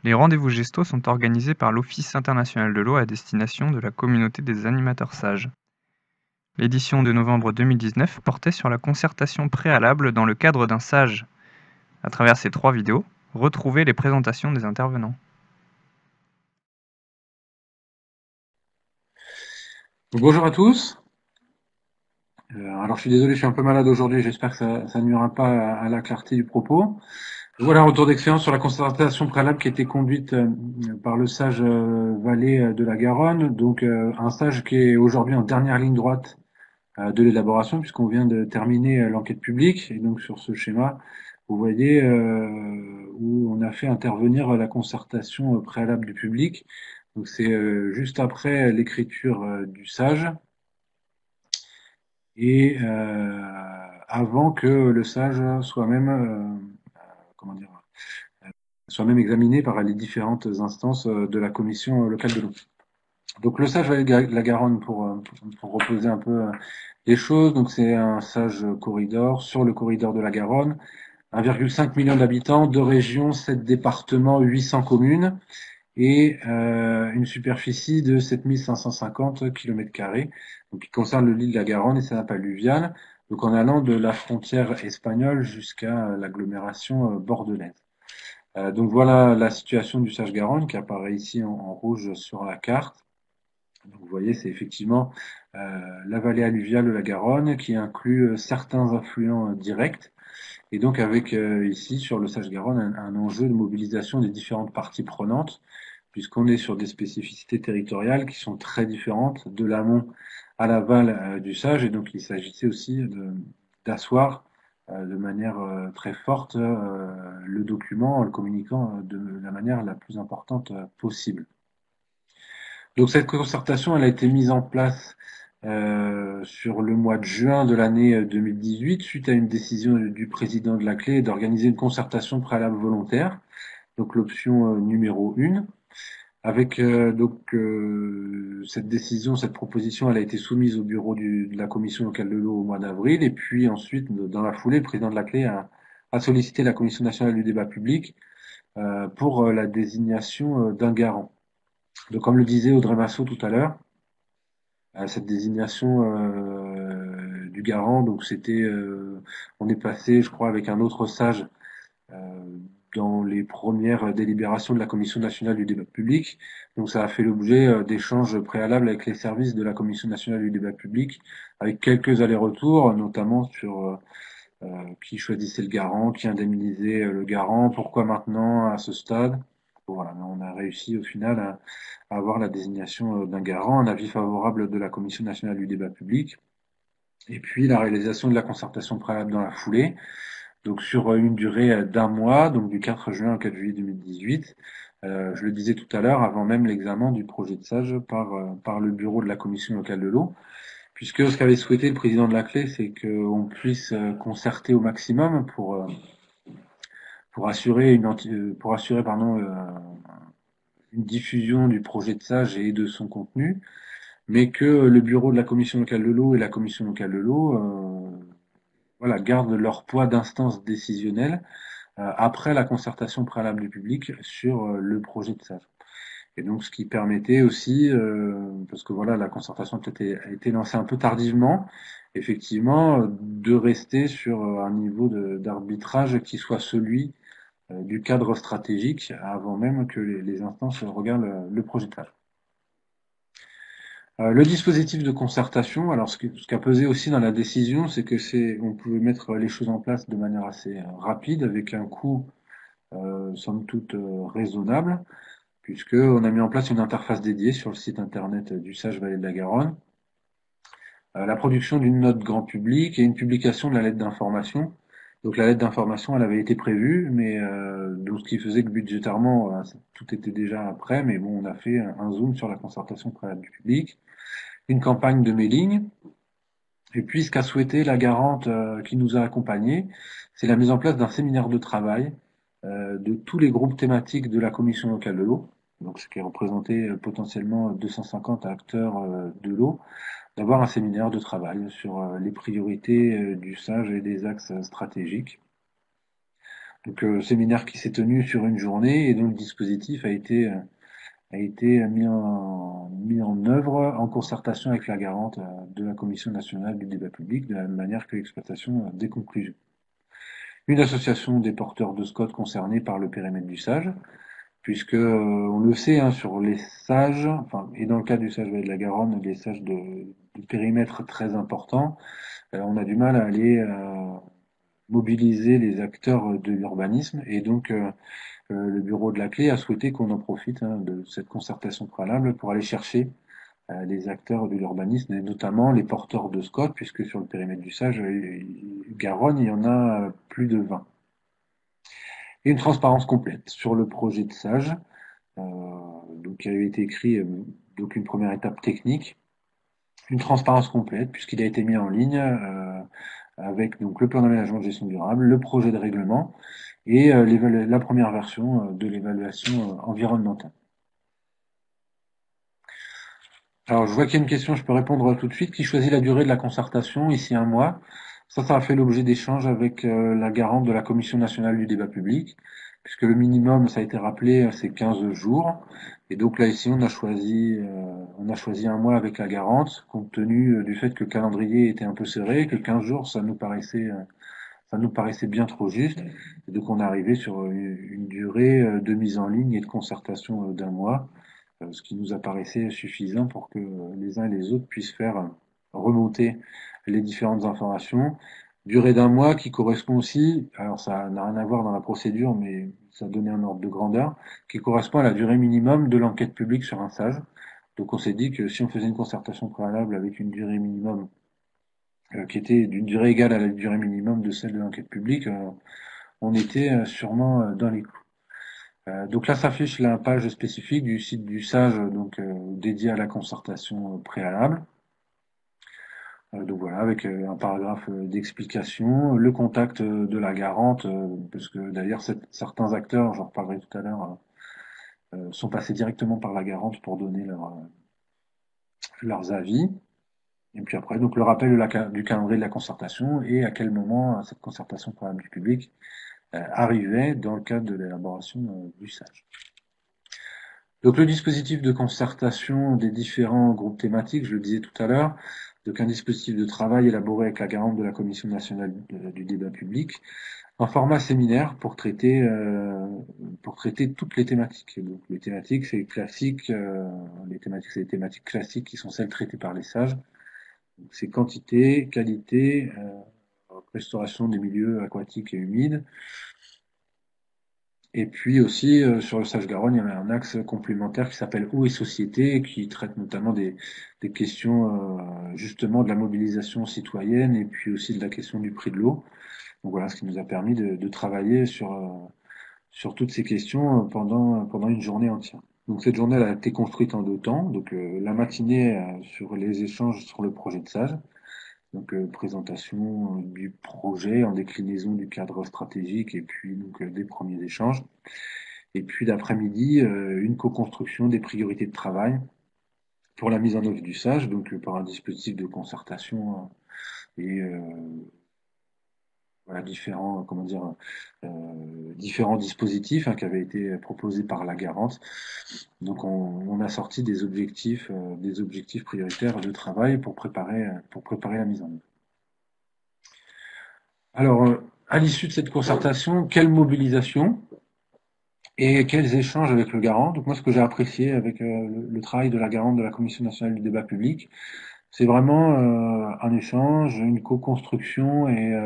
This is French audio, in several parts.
Les rendez-vous Gesto sont organisés par l'Office international de l'eau à destination de la communauté des animateurs sages. L'édition de novembre 2019 portait sur la concertation préalable dans le cadre d'un sage. À travers ces 3 vidéos, retrouvez les présentations des intervenants. Bonjour à tous. Alors je suis désolé, je suis un peu malade aujourd'hui, j'espère que ça ne nuira pas à la clarté du propos. Voilà un retour d'expérience sur la concertation préalable qui a été conduite par le sage Vallée de la Garonne, donc un sage qui est aujourd'hui en dernière ligne droite de l'élaboration puisqu'on vient de terminer l'enquête publique et donc sur ce schéma, vous voyez où on a fait intervenir la concertation préalable du public. Donc c'est juste après l'écriture du sage et avant que le sage soit même comment dire soit même examiné par les différentes instances de la commission locale de l'eau. Donc le sage Vallée de la Garonne pour reposer un peu les choses, donc c'est un sage corridor sur le corridor de la Garonne, 1,5 million d'habitants, 2 régions, 7 départements, 800 communes et une superficie de 7550 km², donc qui concerne le lit de la Garonne et sa nappe alluviale, donc en allant de la frontière espagnole jusqu'à l'agglomération bordelaise. Donc voilà la situation du sage Garonne qui apparaît ici en rouge sur la carte. Donc vous voyez, c'est effectivement la vallée alluviale de la Garonne qui inclut certains affluents directs. Et donc avec ici sur le sage Garonne un enjeu de mobilisation des différentes parties prenantes puisqu'on est sur des spécificités territoriales qui sont très différentes de l'amont à l'aval du sage, et donc il s'agissait aussi d'asseoir de manière très forte le document en le communiquant de la manière la plus importante possible. Donc cette concertation, elle a été mise en place sur le mois de juin de l'année 2018 suite à une décision du président de la Clé d'organiser une concertation préalable volontaire, donc l'option numéro 1. Avec cette décision, cette proposition, elle a été soumise au bureau de la commission locale de l'eau au mois d'avril, et puis ensuite, dans la foulée, le président de la Clé a sollicité la commission nationale du débat public pour la désignation d'un garant. Donc, comme le disait Audrey Massot tout à l'heure, cette désignation du garant, donc c'était, on est passé, je crois, avec un autre sage euh, dans les premières délibérations de la Commission nationale du débat public. Donc ça a fait l'objet d'échanges préalables avec les services de la Commission nationale du débat public, avec quelques allers-retours, notamment sur qui choisissait le garant, qui indemnisait le garant, pourquoi maintenant à ce stade. Bon, voilà, on a réussi au final à avoir la désignation d'un garant, un avis favorable de la Commission nationale du débat public, et puis la réalisation de la concertation préalable dans la foulée, donc sur une durée d'un mois, donc du 4 juin au 4 juillet 2018. Je le disais tout à l'heure, avant même l'examen du projet de sage par le bureau de la commission locale de l'eau, puisque ce qu'avait souhaité le président de la Clé, c'est qu'on puisse concerter au maximum pour assurer une diffusion du projet de sage et de son contenu, mais que le bureau de la commission locale de l'eau et la commission locale de l'eau voilà, gardent leur poids d'instance décisionnelle après la concertation préalable du public sur le projet de sage. Et donc ce qui permettait aussi, parce que voilà, la concertation a été lancée un peu tardivement, effectivement, de rester sur un niveau d'arbitrage qui soit celui du cadre stratégique avant même que les instances regardent le projet de sage. Le dispositif de concertation, alors ce qui a pesé aussi dans la décision, c'est que on pouvait mettre les choses en place de manière assez rapide, avec un coût somme toute raisonnable, puisqu'on a mis en place une interface dédiée sur le site internet du Sage Vallée de la Garonne, la production d'une note grand public et une publication de la lettre d'information. Donc la lettre d'information, elle avait été prévue, mais donc ce qui faisait que budgétairement, tout était déjà prêt, mais bon, on a fait un zoom sur la concertation préalable du public, une campagne de mailing, et puis ce qu'a souhaité la garante qui nous a accompagnés, c'est la mise en place d'un séminaire de travail de tous les groupes thématiques de la commission locale de l'eau, donc ce qui représentait potentiellement 250 acteurs de l'eau, d'avoir un séminaire de travail sur les priorités du SAGE et des axes stratégiques. Donc séminaire qui s'est tenu sur une journée et dont le dispositif a été mis en œuvre en concertation avec la garante de la Commission nationale du débat public, de la même manière que l'exploitation des conclusions. Une association des porteurs de SCOT concernés par le périmètre du SAGE, puisque on le sait, hein, sur les sages, enfin, et dans le cas du SAGE Vallée de la Garonne, les sages de périmètre très important, on a du mal à aller mobiliser les acteurs de l'urbanisme, et donc le bureau de la clé a souhaité qu'on en profite, hein, de cette concertation préalable pour aller chercher les acteurs de l'urbanisme, et notamment les porteurs de SCOT, puisque sur le périmètre du SAGE Garonne, il y en a plus de 20. Et une transparence complète sur le projet de SAGE, donc il avait été écrit donc une première étape technique, une transparence complète puisqu'il a été mis en ligne avec donc le plan d'aménagement de gestion durable, le projet de règlement et la première version de l'évaluation environnementale. Alors je vois qu'il y a une question, je peux répondre tout de suite. Qui choisit la durée de la concertation? Ici 1 mois. Ça a fait l'objet d'échanges avec la garante de la Commission nationale du débat public, puisque le minimum, ça a été rappelé, c'est 15 jours. Et donc là, ici, on a choisi 1 mois avec la garante, compte tenu du fait que le calendrier était un peu serré, que 15 jours, ça nous paraissait bien trop juste. Et donc on est arrivé sur une durée de mise en ligne et de concertation d'1 mois, ce qui nous apparaissait suffisant pour que les uns et les autres puissent faire remonter les différentes informations. Durée d'1 mois qui correspond aussi, alors ça n'a rien à voir dans la procédure, mais ça donnait un ordre de grandeur, qui correspond à la durée minimum de l'enquête publique sur un SAGE. Donc on s'est dit que si on faisait une concertation préalable avec une durée minimum qui était d'une durée égale à la durée minimum de celle de l'enquête publique, on était sûrement dans les clous. Donc là s'affiche la page spécifique du site du SAGE, donc dédiée à la concertation préalable. Donc voilà, avec un paragraphe d'explication, le contact de la garante, parce que d'ailleurs certains acteurs, j'en reparlerai tout à l'heure, sont passés directement par la garante pour donner leurs avis. Et puis après, donc le rappel du calendrier de la concertation et à quel moment cette concertation préalable du public arrivait dans le cadre de l'élaboration du SAGE. Donc le dispositif de concertation des différents groupes thématiques, je le disais tout à l'heure, donc un dispositif de travail élaboré avec la garante de la Commission nationale du débat public, en format séminaire pour traiter toutes les thématiques. Donc les thématiques, c'est classique, c'est les thématiques classiques qui sont celles traitées par les sages. C'est quantité, qualité, restauration des milieux aquatiques et humides. Et puis aussi, sur le SAGE Garonne, il y avait un axe complémentaire qui s'appelle Eau et Société, qui traite notamment des questions justement de la mobilisation citoyenne et puis aussi de la question du prix de l'eau. Donc voilà, ce qui nous a permis de travailler sur toutes ces questions pendant une journée entière. Donc cette journée elle a été construite en 2 temps. Donc la matinée sur les échanges sur le projet de SAGE. Donc présentation du projet en déclinaison du cadre stratégique et puis donc des premiers échanges. Et puis l'après-midi, une co-construction des priorités de travail pour la mise en œuvre du SAGE, donc par un dispositif de concertation et voilà différents dispositifs qui avaient été proposés par la garante. Donc on a sorti des objectifs prioritaires de travail pour préparer la mise en œuvre. Alors, à l'issue de cette concertation, quelle mobilisation et quels échanges avec le garant? Donc moi, ce que j'ai apprécié avec le travail de la garante de la Commission nationale du débat public, c'est vraiment un échange, une co-construction et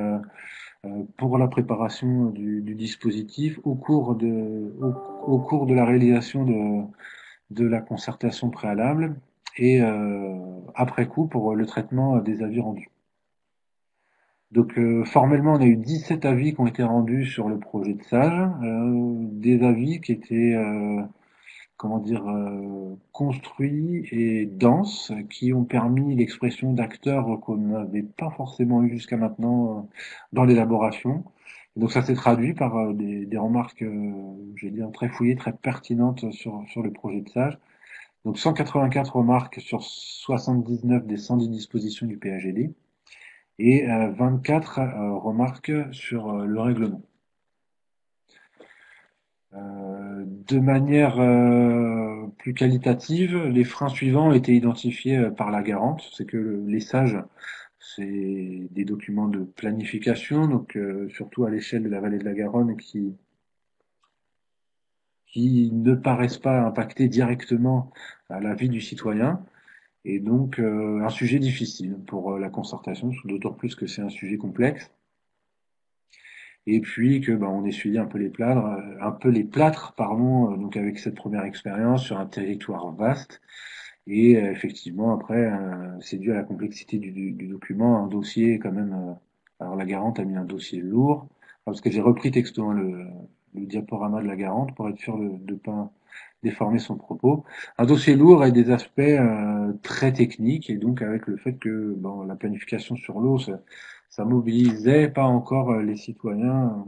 pour la préparation du dispositif au cours de la réalisation de la concertation préalable et après coup pour le traitement des avis rendus. Donc formellement, on a eu 17 avis qui ont été rendus sur le projet de SAGE, des avis qui étaient construits et denses, qui ont permis l'expression d'acteurs qu'on n'avait pas forcément eu jusqu'à maintenant dans l'élaboration. Donc ça s'est traduit par des remarques, je vais dire, très fouillées, très pertinentes sur le projet de SAGE. Donc 184 remarques sur 79 des 110 dispositions du PAGD et 24 remarques sur le règlement. De manière plus qualitative, les freins suivants ont été identifiés par la Garante. C'est que les sages, c'est des documents de planification, donc surtout à l'échelle de la vallée de la Garonne, qui ne paraissent pas impacter directement à la vie du citoyen, et donc un sujet difficile pour la concertation, d'autant plus que c'est un sujet complexe. Et puis que on essuyait un peu les plâtres, pardon, donc avec cette première expérience sur un territoire vaste. Et effectivement, après, c'est dû à la complexité du document, un dossier quand même. Alors la Garante a mis un dossier lourd, parce que j'ai repris texto le diaporama de la Garante pour être sûr de ne pas déformer son propos. Un dossier lourd et des aspects très techniques, et donc avec le fait que la planification sur l'eau, ça mobilisait pas encore les citoyens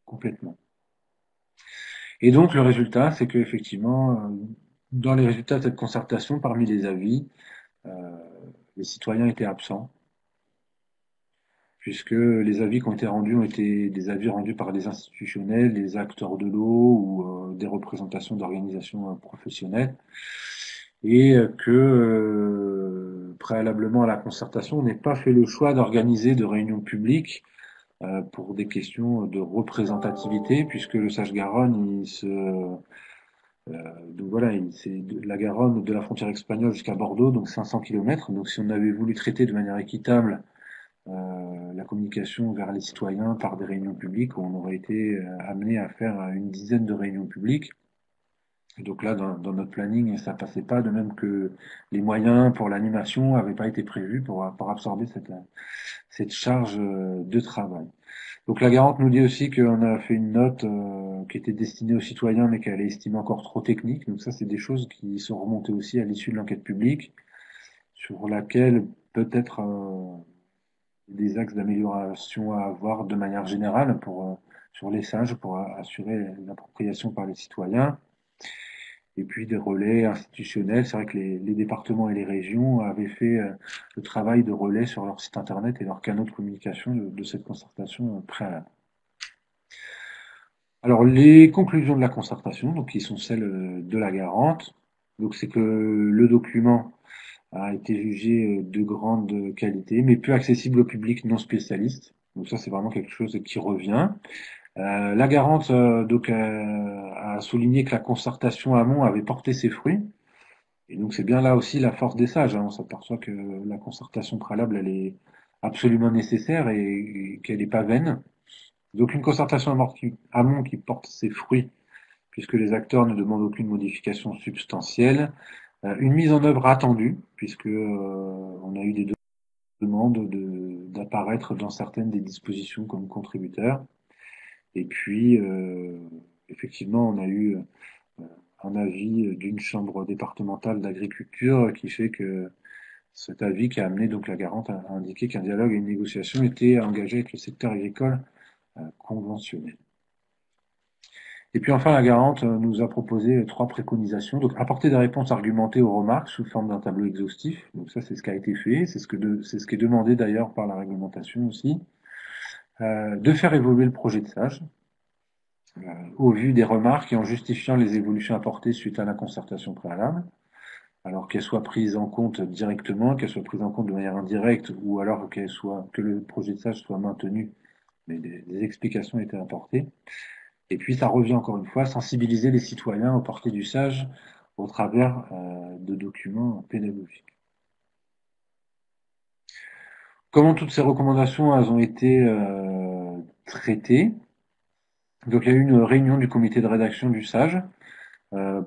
complètement. Et donc le résultat, c'est que effectivement, dans les résultats de cette concertation, parmi les avis, euh, les citoyens étaient absents, puisque les avis qui ont été rendus ont été des avis rendus par des institutionnels, des acteurs de l'eau ou des représentations d'organisations professionnelles, et que préalablement à la concertation, on n'ait pas fait le choix d'organiser de réunions publiques pour des questions de représentativité, puisque le Sage-Garonne, donc voilà, c'est de la Garonne, de la frontière espagnole jusqu'à Bordeaux, donc 500 km. Donc si on avait voulu traiter de manière équitable la communication vers les citoyens par des réunions publiques, on aurait été amené à faire une dizaine de réunions publiques. Et donc là, dans notre planning, ça passait pas, de même que les moyens pour l'animation n'avaient pas été prévus pour absorber cette charge de travail. Donc la Garante nous dit aussi qu'on a fait une note qui était destinée aux citoyens, mais qu'elle est estimée encore trop technique. Donc ça, c'est des choses qui sont remontées aussi à l'issue de l'enquête publique, sur laquelle peut-être des axes d'amélioration à avoir de manière générale sur les sages pour assurer l'appropriation par les citoyens. Et puis des relais institutionnels. C'est vrai que les départements et les régions avaient fait le travail de relais sur leur site internet et leurs canaux de communication de cette concertation préalable. Alors, les conclusions de la concertation, donc qui sont celles de la Garante, donc c'est que le document a été jugé de grande qualité, mais peu accessible au public non spécialiste. Donc ça, c'est vraiment quelque chose qui revient. La Garante a souligné que la concertation amont avait porté ses fruits. Et donc c'est bien là aussi la force des sages, hein. On s'aperçoit que la concertation préalable, elle est absolument nécessaire et qu'elle n'est pas vaine. Donc une concertation amont qui porte ses fruits, puisque les acteurs ne demandent aucune modification substantielle. Une mise en œuvre attendue, puisque on a eu des demandes d'apparaître dans certaines des dispositions comme contributeurs. Et puis, effectivement, on a eu un avis d'une chambre départementale d'agriculture qui fait que cet avis qui a amené donc la Garante à indiquer qu'un dialogue et une négociation étaient engagés avec le secteur agricole conventionnel. Et puis enfin, la Garante nous a proposé trois préconisations. Donc, apporter des réponses argumentées aux remarques sous forme d'un tableau exhaustif. Donc ça, c'est ce qui a été fait. C'est ce qui est demandé d'ailleurs par la réglementation aussi. De faire évoluer le projet de sage au vu des remarques et en justifiant les évolutions apportées suite à la concertation préalable. Alors qu'elles soient prises en compte directement, qu'elles soient prises en compte de manière indirecte, ou alors que le projet de sage soit maintenu, mais des explications étaient apportées. Et puis ça revient encore une fois, sensibiliser les citoyens aux portées du sage au travers de documents pédagogiques. Comment toutes ces recommandations elles ont été traitées? Donc il y a eu une réunion du comité de rédaction du sage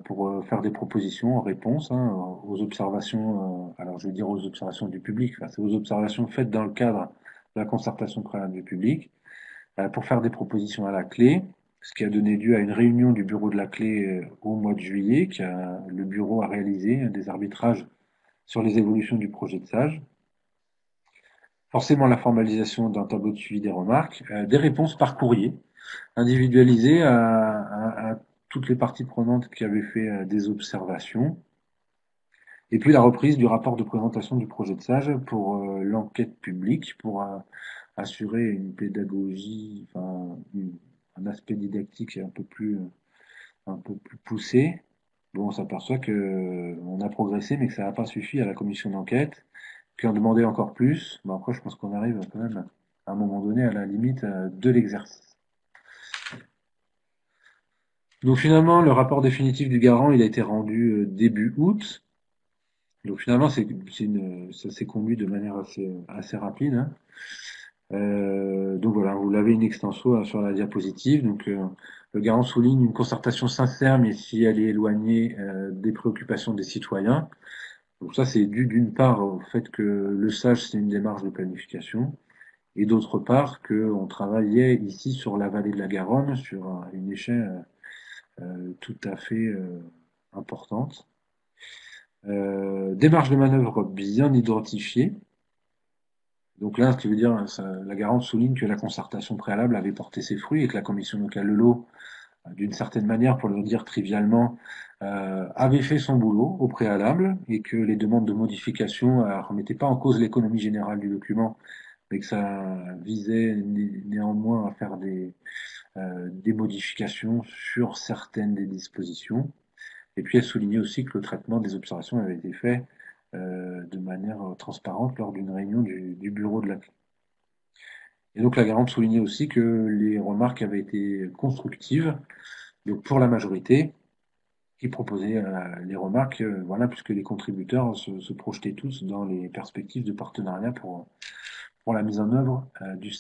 pour faire des propositions en réponse aux observations, alors je veux dire aux observations du public, enfin, c'est aux observations faites dans le cadre de la concertation préalable du public, pour faire des propositions à la clé, ce qui a donné lieu à une réunion du bureau de la clé au mois de juillet, le bureau a réalisé des arbitrages sur les évolutions du projet de sage. Forcément la formalisation d'un tableau de suivi des remarques, des réponses par courrier, individualisées à toutes les parties prenantes qui avaient fait des observations, et puis la reprise du rapport de présentation du projet de sage pour l'enquête publique, pour assurer une pédagogie, enfin, un aspect didactique un peu plus un peu plus poussée. Bon, on s'aperçoit que on a progressé, mais que ça n'a pas suffi à la commission d'enquête, qui en demandait encore plus. Bon, après, je pense qu'on arrive quand même, à un moment donné, à la limite de l'exercice. Donc finalement, le rapport définitif du garant, il a été rendu début août. Donc finalement, ça s'est conduit de manière assez rapide, hein. Donc voilà, vous l'avez in extenso sur la diapositive. Donc le garant souligne une concertation sincère, mais si elle est éloignée des préoccupations des citoyens. Donc ça, c'est dû d'une part au fait que le SAGE, c'est une démarche de planification, et d'autre part qu'on travaillait ici sur la vallée de la Garonne, sur une échelle tout à fait importante. Démarche de manœuvre bien identifiée. Donc là, ce qui veut dire, la garante souligne que la concertation préalable avait porté ses fruits et que la commission locale de l'eau, d'une certaine manière, pour le dire trivialement, avait fait son boulot au préalable et que les demandes de modification ne remettaient pas en cause l'économie générale du document, mais que ça visait néanmoins à faire des modifications sur certaines des dispositions. Et puis elle soulignait aussi que le traitement des observations avait été fait de manière transparente lors d'une réunion du bureau de la CLI. Et donc la garante soulignait aussi que les remarques avaient été constructives, donc pour la majorité, qui proposait les remarques, voilà, puisque les contributeurs se projetaient tous dans les perspectives de partenariat pour la mise en œuvre du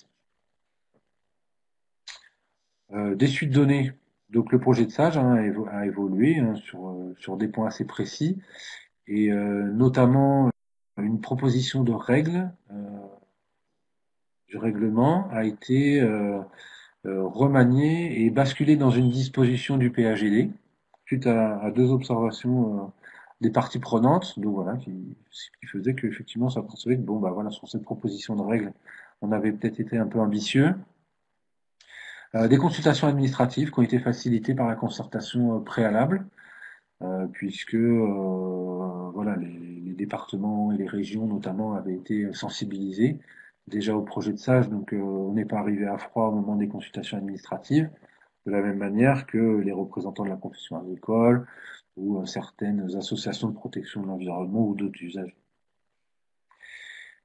des suites données. Donc le projet de SAGE a évolué hein, sur des points assez précis et notamment une proposition de règle du règlement a été remaniée et basculée dans une disposition du PAGD suite à deux observations des parties prenantes, donc voilà, qui faisait qu'effectivement ça percevait que bon bah voilà sur cette proposition de règle on avait peut-être été un peu ambitieux. Des consultations administratives qui ont été facilitées par la concertation préalable, puisque voilà, les départements et les régions notamment avaient été sensibilisés déjà au projet de SAGE, donc on n'est pas arrivé à froid au moment des consultations administratives, de la même manière que les représentants de la profession agricole ou certaines associations de protection de l'environnement ou d'autres usages.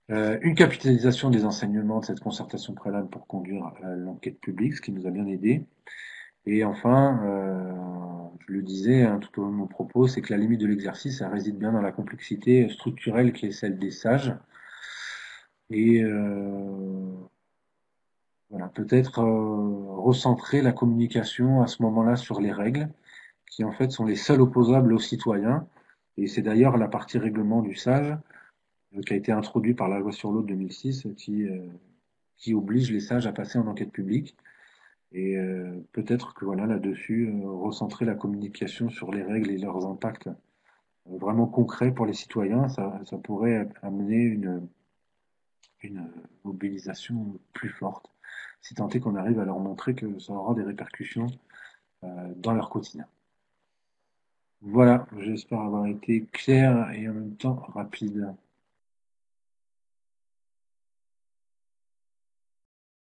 Une capitalisation des enseignements de cette concertation préalable pour conduire l'enquête publique, ce qui nous a bien aidé. Et enfin, je le disais hein, tout au long de mon propos, c'est que la limite de l'exercice, elle réside bien dans la complexité structurelle qui est celle des sages. Et voilà, peut-être recentrer la communication à ce moment-là sur les règles, qui en fait sont les seules opposables aux citoyens. Et c'est d'ailleurs la partie règlement du SAGE qui a été introduit par la loi sur l'eau de 2006, qui oblige les sages à passer en enquête publique. Et peut-être que voilà là-dessus, recentrer la communication sur les règles et leurs impacts vraiment concrets pour les citoyens, ça pourrait amener une mobilisation plus forte, si tant est qu'on arrive à leur montrer que ça aura des répercussions dans leur quotidien. Voilà, j'espère avoir été clair et en même temps rapide.